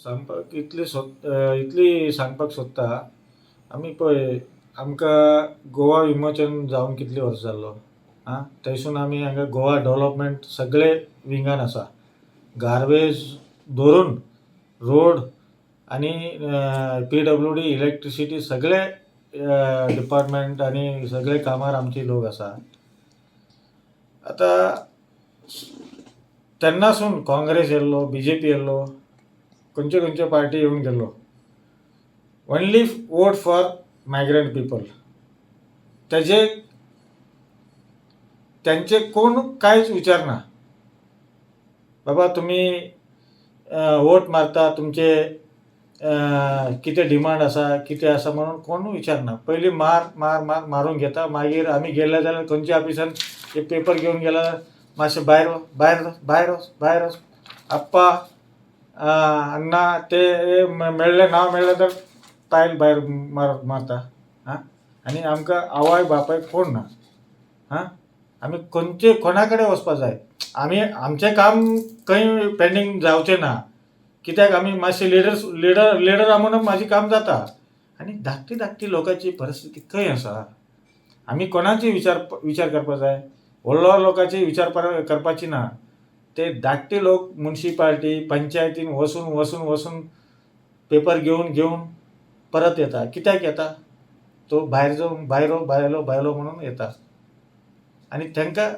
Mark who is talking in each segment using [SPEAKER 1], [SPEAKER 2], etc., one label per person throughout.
[SPEAKER 1] सांगपाक इतली सांगपाक सोदता. आमी पळय आमकां गोवा विमोचन जावन कितली वर्सां जालो. थंयसून आमी हांगा गोवा डेव्हलपमेंट सगळे विंगान आसा. गार्बेज धरून रोड आनी PWD इलेक्ट्रिसिटी सगळे डिपार्टमेंट आनी सगळे कामार आमचे लोक आसा. आतां तेन्नासून काँग्रेस येयल्लो, BJP येयल्लो, खंयचे पार्टी येवन गेल्लो, only vote for migrant people. त्यांचे कोण कांयच विचारना. बाबा तुमी वोट मारता, तुमचे कितें डिमांड आसा, कितें आसा म्हणून कोण विचारना. पयलीं मारून घेता. मागीर आमी गेले जाल्यार खंयच्या ऑफिसान एक पेपर घेवन गेला, मातशें भायर वच आप्पा अण्णा ते मेळ्ळें ना मेळ्ळें तर पायल भायर मारता. आनी आमकां आवय बापाय कोण ना. आमी कोणा कडेन वचपा जाय. आमचें काम खंय पेंडींग जावचें ना. कित्याक आमी मातशे लिडर म्हणून म्हाजें काम जाता. आनी धाकटी लोकांची परिस्थिती खंय आसा. आमी कोणाची विचार करपा जाय. व्हडलो लोकांची विचार करपाची ना. ते धाकटे लोक म्युनिसिपालिटी पंचायतीन वसून पेपर घेवन परत येता. कित्याक येता. तो भायर जावन भायलो म्हणून येता. आनी तांकां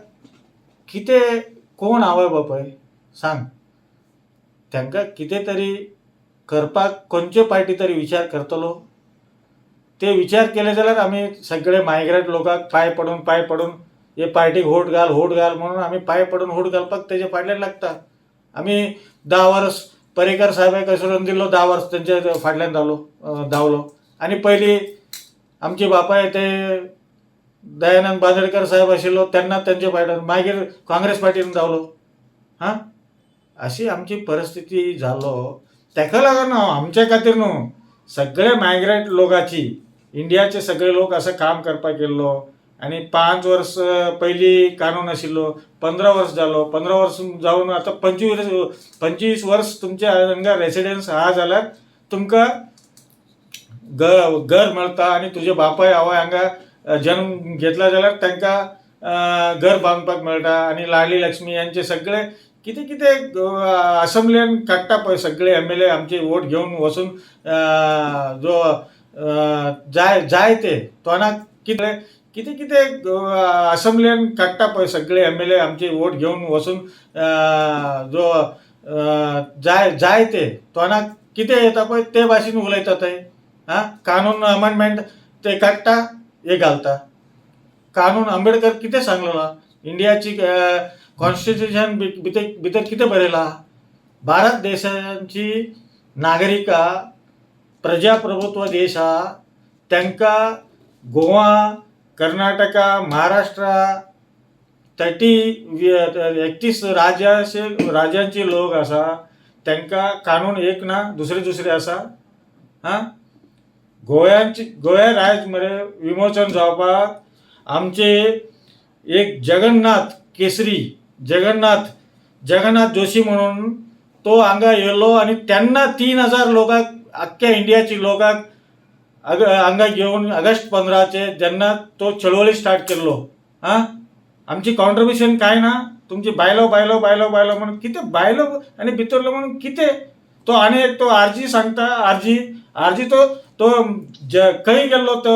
[SPEAKER 1] कितें कोण आवय बापाय सांग. तांकां कितें तरी करपाक खंयचे पार्टी तरी विचार करतलो. ते विचार केले जाल्यार आमी सगळे मायग्रंट लोकांक पांय पडून हे पार्टीक वोट घाल म्हणून आमी पांय पडून वोट घालपाक तेजे फाटल्यान लागता. आमी 10 वर्स पर्रीकर साहेबाक सोडून दिल्लो, 10 वर्स तेंचे फाटल्यान धांवलो. आनी पयलीं आमचे बापाय ते दयानंद बांदोडकर साहेब आशिल्लो तेन्ना तेंचे फाटल्यान, मागीर काँग्रेस पार्टीन धांवलो. अशी आमची परिस्थिती जालो. तेका लागून आमचे खातीर न्हू, सगळे मायग्रंट लोकांची, इंडियाचे सगळे लोक असं काम करपाक येयल्लो. आनी 5 वर्स पयलीं कानून आशिल्लो, 15 वर्स जालो. 15 वर्स जावन आतां 25 वर्स तुमच्या हांगा रेसिडेन्स आहा जाल्यार तुमकां घर मेळटा. आनी तुजे बापाय आवय हांगा जन्म घेतला जाल्यार तांकां घर बांदपाक मेळटा. आनी लाडली लक्ष्मी यांचे सगळे कितें असेंब्लीन काडटा पळय सगळे MLA आमचे वोट घेवन वचून जो जाय ते तोंडाक कितें असेंब्लीन काडटा पळय सगळे MLA आमचे वोट घेवन वचून जो जाय ते तोंडाक कितें येता पळय ते भाशेन उलयता थंय. कानून अमेंडमेंट ते काडटा, हे घालता. कानून आंबेडकर कितें सांगलेलो. इंडियाची कॉन्स्टिट्यूशन भितर कितें बरयलां. भारत देशाची नागरिकां प्रजाप्रभुत्व देश आहा. तांकां गोवा, कर्नाटका, महाराष्ट्रा 31 राज्यांचे लोक आसा. तांकां कानून एक ना, दुसरे आसा. गोंया राज्य मरे विमोचन जावपाक आमचे एक जगन्नाथ केसरी जगन्नाथ जोशी म्हणून तो हांगा येयल्लो. आनी तेन्ना 3000 लोकांक, आख्ख्या इंडियाची लोकांक हांगा घेवन ऑगस्ट 15 जेन्ना तो चळवळी स्टार्ट केल्लो. आमची कॉन्ट्रिब्युशन कांय ना. तुमची बायलो म्हणून कितें बायलो आनी भितरलो म्हणून कितें. तो आनी एक तो आरजी सांगता. आरजी तो खंय गेल्लो तो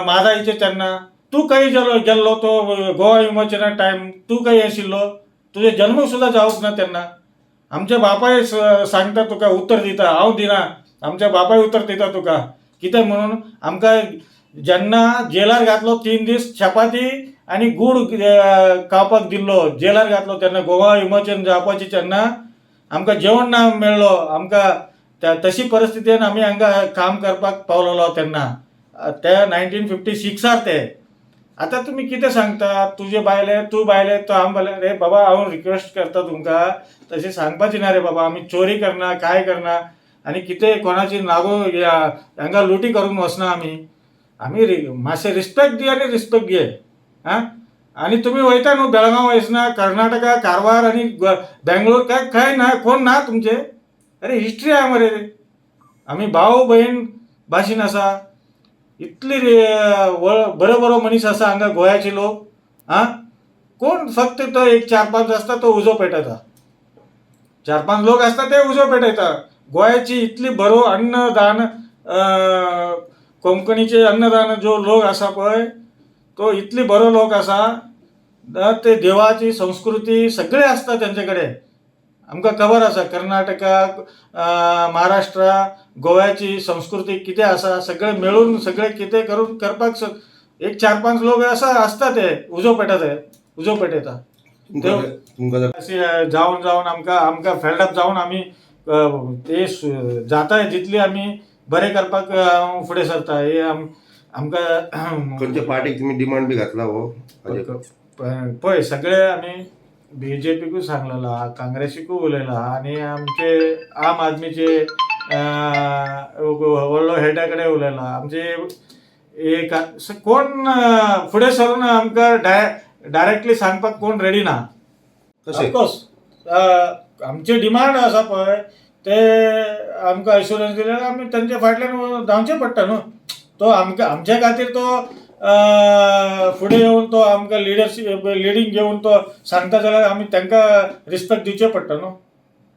[SPEAKER 1] म्हादाईचे तेन्ना. तूं खंय गेल्लो तो गोवा विमोचना टायम. तूं खंय आशिल्लो. तुजें जल्म सुद्दां जावंक ना तेन्ना. आमचे बापाय सांगता तुका, उत्तर दिता. हांव दिना, आमच्या बापाय उत्तर दिता तुका. कितें म्हणून आमकां जेन्ना जेलार घातलो 3 दीस चपाती आनी गूड खावपाक दिल्लो, जेलार घातलो तेन्ना गोवा विमोचन जावपाची तेन्ना आमकां जेवण ना मेळ्ळो. आमकां तशी परिस्थितीन आमी हांगा काम करपाक पावलेलो तेन्ना. ते 1956 ते. आतां तुमी कितें सांगता. तूं बायले तो हांव बायले. रे बाबा हांव रिक्वेस्ट करता तुमकां, तशें सांगपाची ना रे बाबा. आमी चोरी करना, काय करना, आनी कितें कोणाची हांगा लुटी करून वचना. आमी मातशें रिस्पेक्ट घे. आनी तुमी वयता न्हू बेळगांव वयसना, कर्नाटका, कारवार आनी बेंगलोर खंय ना, कोण ना तुमचे. अरे हिस्ट्री आहे मरे, आम्ही भाऊ बहीण भाशीन असा इतली बरं बरं मनीस असा हांगा गोंयाचे लोक. हा कोण फक्त तो एक 4-5 असता तो उजो पेटयता, 4-5 लोक असतात ते उजो पेटयता. गोंयाची इतली बरो अन्नदान कोंकणीचे अन्नदान जो लोक असा पळय तो इतली बरो लोक असा. ते देवाची संस्कृती सगळे असता त्यांच्याकडे. आमकां खबर आसा कर्नाटका, महाराष्ट्रा, गोव्याची संस्कृती कितें आसा सगळे मेळून सगळे कितें करून करपाक एक 4-5 लोक असा असता ते उजो पेटयता. जावन जावन आमकां फेल्डअप जावन आमी ते जाता जितली आमी बरें करपाक फुडें सरता. हे आमकां
[SPEAKER 2] खंयच्या पार्टीक तुमी डिमांड बी घातला हो?
[SPEAKER 1] पळय सगळे आमी BJPकूय सांगलेला, काँग्रेसीकूय उलयला आनी आमचे आम आदमीचे व्हडलो हेडा कडेन उलयला. आमचे एक कोण फुडें सरून आमकां डायरेक्टली सांगपाक कोण रेडी ना. ऑफकोर्स आमचे डिमांड आसा पळय ते आमकां एश्युरन्स दिले आमी तांच्या फाटल्यान धांवचें पडटा न्हू. तो आमच्या खातीर तो फुडें येवन तो आमकां लिडींग घेवन तो सांगता जाल्यार आमी तांकां रिस्पेक्ट दिवचें पडटा न्हू.